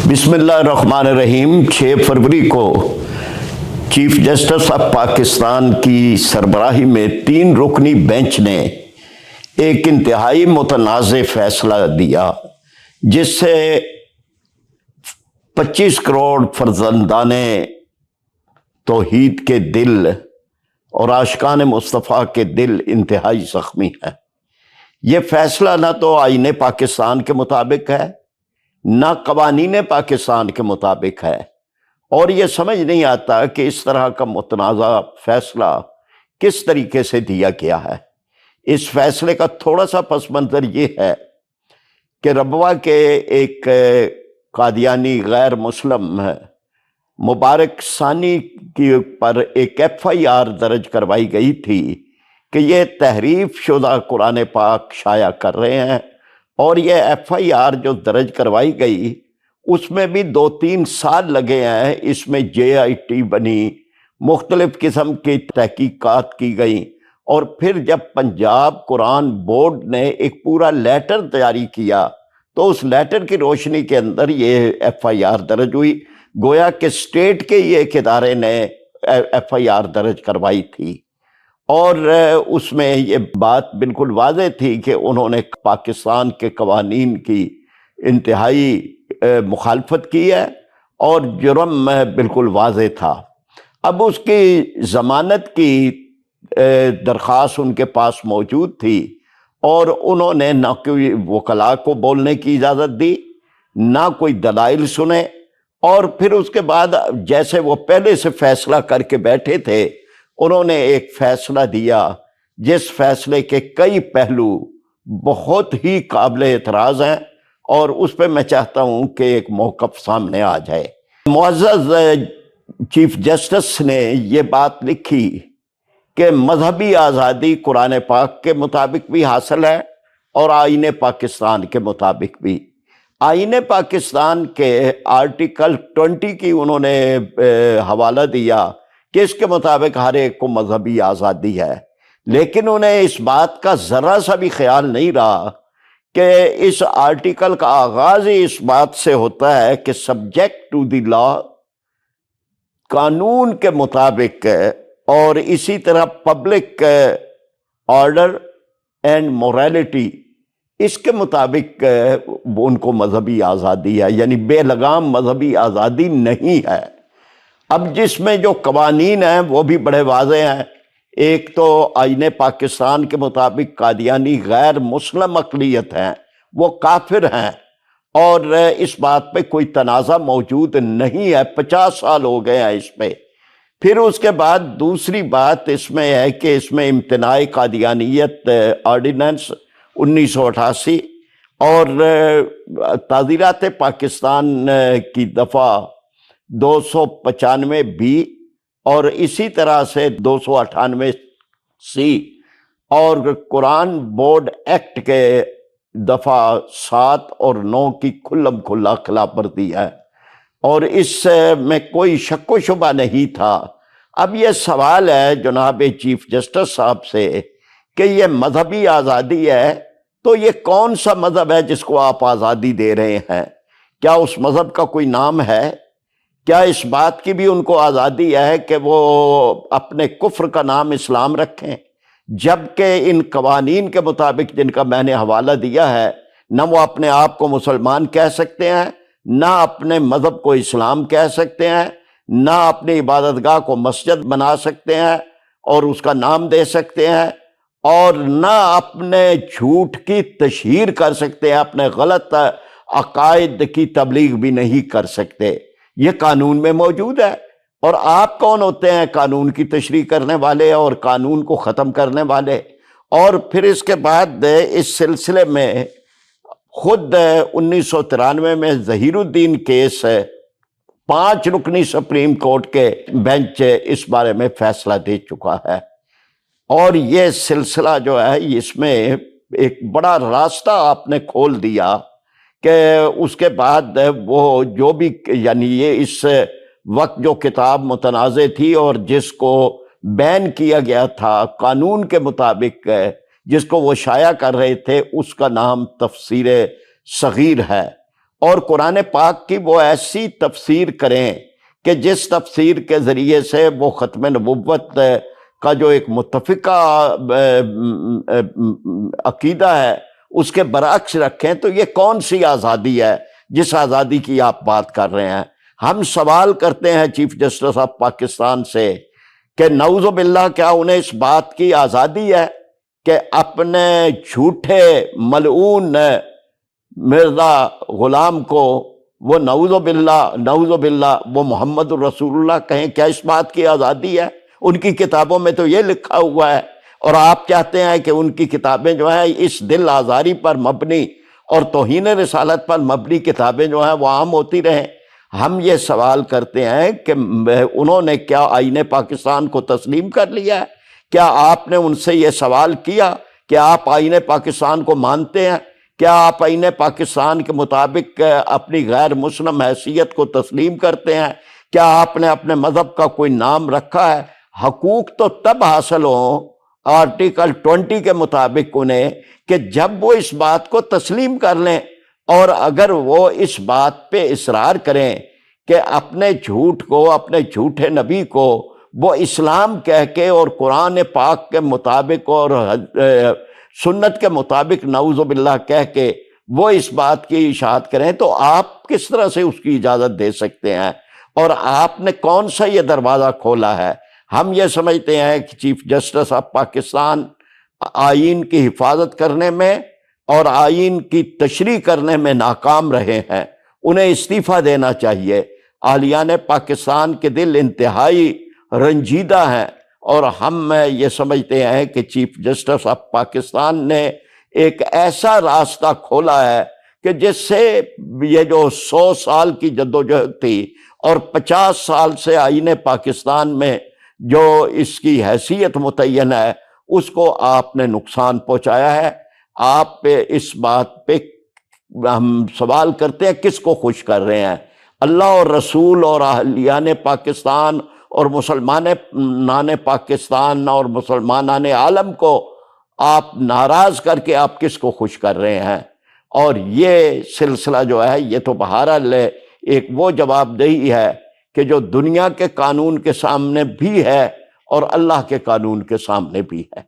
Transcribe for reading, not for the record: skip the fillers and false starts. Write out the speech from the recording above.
बिस्मिल्लाहिर्रहमानिर्रहीम। 6 फरवरी को chief justice of Pakistan की सरबराही में 3 रुकनी बेंच ने एक इंतहाई मुतनाज़ फैसला दिया जिससे 25 करोड़ फर्जंदाने तौहीद के दिल और आशिकान मुस्तफ़ा के दिल इंतहाई ज़ख्मी हैं। ये फैसला ना तो आईने पाकिस्तान के मुताबिक है, ना कवानीन पाकिस्तान के मुताबिक है, और ये समझ नहीं आता कि इस तरह का मुतनाज़ा फैसला किस तरीके से दिया गया है। इस फैसले का थोड़ा सा पस मंज़र ये है कि रबवा के एक कादियानी गैर मुस्लिम मुबारक सानी की पर एक FIR दर्ज करवाई गई थी कि ये तहरीफ शुदा कुरान पाक शाया कर रहे हैं, और ये FIR जो दर्ज करवाई गई उसमें भी 2-3 साल लगे हैं। इसमें JIT बनी, मुख्तलिफ किस्म की तहकीकात की गई, और फिर जब पंजाब कुरान बोर्ड ने एक पूरा लेटर जारी किया तो उस लेटर की रोशनी के अंदर ये FIR दर्ज हुई। गोया कि स्टेट के ही एक इदारे ने FIR दर्ज करवाई थी, और उसमें ये बात बिल्कुल वाज़ेह थी कि उन्होंने पाकिस्तान के कवानीन की इंतहाई मुखालफत की है और जुर्म बिल्कुल वाज़ेह था। अब उसकी ज़मानत की दरख्वास्त उनके पास मौजूद थी, और उन्होंने ना कोई वकला को बोलने की इजाज़त दी, ना कोई दलाइल सुने, और फिर उसके बाद जैसे वो पहले से फैसला करके बैठे थे उन्होंने एक फैसला दिया जिस फैसले के कई पहलू बहुत ही काबिल एतराज़ हैं, और उस पर मैं चाहता हूँ कि एक मौक़िफ़ सामने आ जाए। मुअज़्ज़ज़ चीफ जस्टिस ने ये बात लिखी कि मजहबी आज़ादी कुरान पाक के मुताबिक भी हासिल है और आईने पाकिस्तान के मुताबिक भी। आईने पाकिस्तान के आर्टिकल 20 की उन्होंने हवाला दिया कि इसके मुताबिक हर एक को मजहबी आज़ादी है, लेकिन उन्हें इस बात का ज़रा सा भी ख्याल नहीं रहा कि इस आर्टिकल का आगाज़ ही इस बात से होता है कि सब्जेक्ट टू द लॉ, कानून के मुताबिक, और इसी तरह पब्लिक ऑर्डर एंड मोरालिटी, इसके मुताबिक उनको मजहबी आज़ादी है, यानी बेलगाम मजहबी आज़ादी नहीं है। अब जिसमें जो कवानीन हैं वो भी बड़े वाज़ेह हैं। एक तो आईने पाकिस्तान के मुताबिक कादियानी गैर मुस्लिम अक़लियत हैं, वो काफिर हैं, और इस बात पे कोई तनाज़ा मौजूद नहीं है। 50 साल हो गए हैं इस पे। फिर उसके बाद दूसरी बात इसमें है कि इसमें इम्तनाए कादियानियत ऑर्डिनेंस 1988 और ताज़ीरात पाकिस्तान की दफ़ा 295B और इसी तरह से 298C और कुरान बोर्ड एक्ट के दफ़ा 7 और 9 की खुल्लम खुल्ला खिलाफ वर्जी है, और इसमें कोई शक व शुबा नहीं था। अब यह सवाल है जनाब चीफ जस्टिस साहब से कि ये मजहबी आज़ादी है, तो ये कौन सा मज़हब है जिसको आप आज़ादी दे रहे हैं? क्या उस मज़हब का कोई नाम है? क्या इस बात की भी उनको आज़ादी है कि वो अपने कुफ्र का नाम इस्लाम रखें, जबकि इन कवानीन के मुताबिक जिनका मैंने हवाला दिया है, न वो अपने आप को मुसलमान कह सकते हैं, ना अपने मज़हब को इस्लाम कह सकते हैं, ना अपनी इबादतगाह को मस्जिद बना सकते हैं और उसका नाम दे सकते हैं, और ना अपने झूठ की तशहीर कर सकते हैं, अपने गलत अकायद की तबलीग भी नहीं कर सकते। ये कानून में मौजूद है। और आप कौन होते हैं कानून की तशरीह करने वाले और कानून को ख़त्म करने वाले? और फिर इसके बाद इस सिलसिले में खुद 1993 में ज़हीरुद्दीन केस 5 रुकनी सुप्रीम कोर्ट के बेंच इस बारे में फैसला दे चुका है, और ये सिलसिला जो है इसमें एक बड़ा रास्ता आपने खोल दिया कि उसके बाद वो जो भी, यानी ये इस वक्त जो किताब मुतनाज़े थी और जिसको बैन किया गया था कानून के मुताबिक, जिसको वो शाया कर रहे थे, उसका नाम तफसीर सगीर है, اور قرآن پاک کی وہ ایسی تفسیر کریں کہ جس تفسیر کے ذریعے سے وہ ختم نبوت کا جو ایک متفقہ عقیدہ ہے اس کے برعکس رکھیں، تو یہ کون سی آزادی ہے جس آزادی کی آپ بات کر رہے ہیں؟ ہم سوال کرتے ہیں چیف جسٹس آف پاکستان سے کہ نعوذ باللہ کیا انہیں اس بات کی آزادی ہے کہ اپنے جھوٹے ملعون مرزا غلام کو وہ نعوذ باللہ وہ محمد الرسول اللہ کہیں؟ کیا اس بات کی آزادی ہے؟ ان کی کتابوں میں تو یہ لکھا ہوا ہے، اور آپ چاہتے ہیں کہ ان کی کتابیں جو ہیں اس دل آزاری پر مبنی اور توہین رسالت پر مبنی کتابیں جو ہیں وہ عام ہوتی رہیں۔ ہم یہ سوال کرتے ہیں کہ انہوں نے کیا آئین پاکستان کو تسلیم کر لیا ہے؟ کیا آپ نے ان سے یہ سوال کیا کہ آپ آئین پاکستان کو مانتے ہیں؟ کیا آپ آئین پاکستان کے مطابق اپنی غیر مسلم حیثیت کو تسلیم کرتے ہیں؟ کیا آپ نے اپنے مذہب کا کوئی نام رکھا ہے؟ حقوق تو تب حاصل ہوں آرٹیکل 20 کے مطابق انہیں کہ جب وہ اس بات کو تسلیم کر لیں، اور اگر وہ اس بات پہ اصرار کریں کہ اپنے جھوٹ کو، اپنے جھوٹے نبی کو وہ اسلام کہہ کے اور قرآن پاک کے مطابق اور سنت کے مطابق نعوذ باللہ کہہ کے وہ اس بات کی اشاعت کریں، تو آپ کس طرح سے اس کی اجازت دے سکتے ہیں؟ اور آپ نے کون سا یہ دروازہ کھولا ہے؟ ہم یہ سمجھتے ہیں کہ چیف جسٹس آف پاکستان آئین کی حفاظت کرنے میں اور آئین کی تشریح کرنے میں ناکام رہے ہیں، انہیں استعفیٰ دینا چاہیے۔ اہلیان پاکستان کے دل انتہائی رنجیدہ ہیں، اور ہم یہ سمجھتے ہیں کہ چیف جسٹس آف پاکستان نے ایک ایسا راستہ کھولا ہے کہ جس سے یہ جو 100 سال کی جدوجہد تھی اور 50 سال سے آئین پاکستان میں جو اس کی حیثیت متعین ہے اس کو آپ نے نقصان پہنچایا ہے۔ آپ پہ اس بات پہ ہم سوال کرتے ہیں کس کو خوش کر رہے ہیں؟ اللہ اور رسول اور اہلیان پاکستان اور مسلمان پاکستان اور مسلمانان عالم کو آپ ناراض کر کے آپ کس کو خوش کر رہے ہیں؟ اور یہ سلسلہ جو ہے یہ تو بہرحال ایک وہ جواب دہی ہے کہ جو دنیا کے قانون کے سامنے بھی ہے اور اللہ کے قانون کے سامنے بھی ہے۔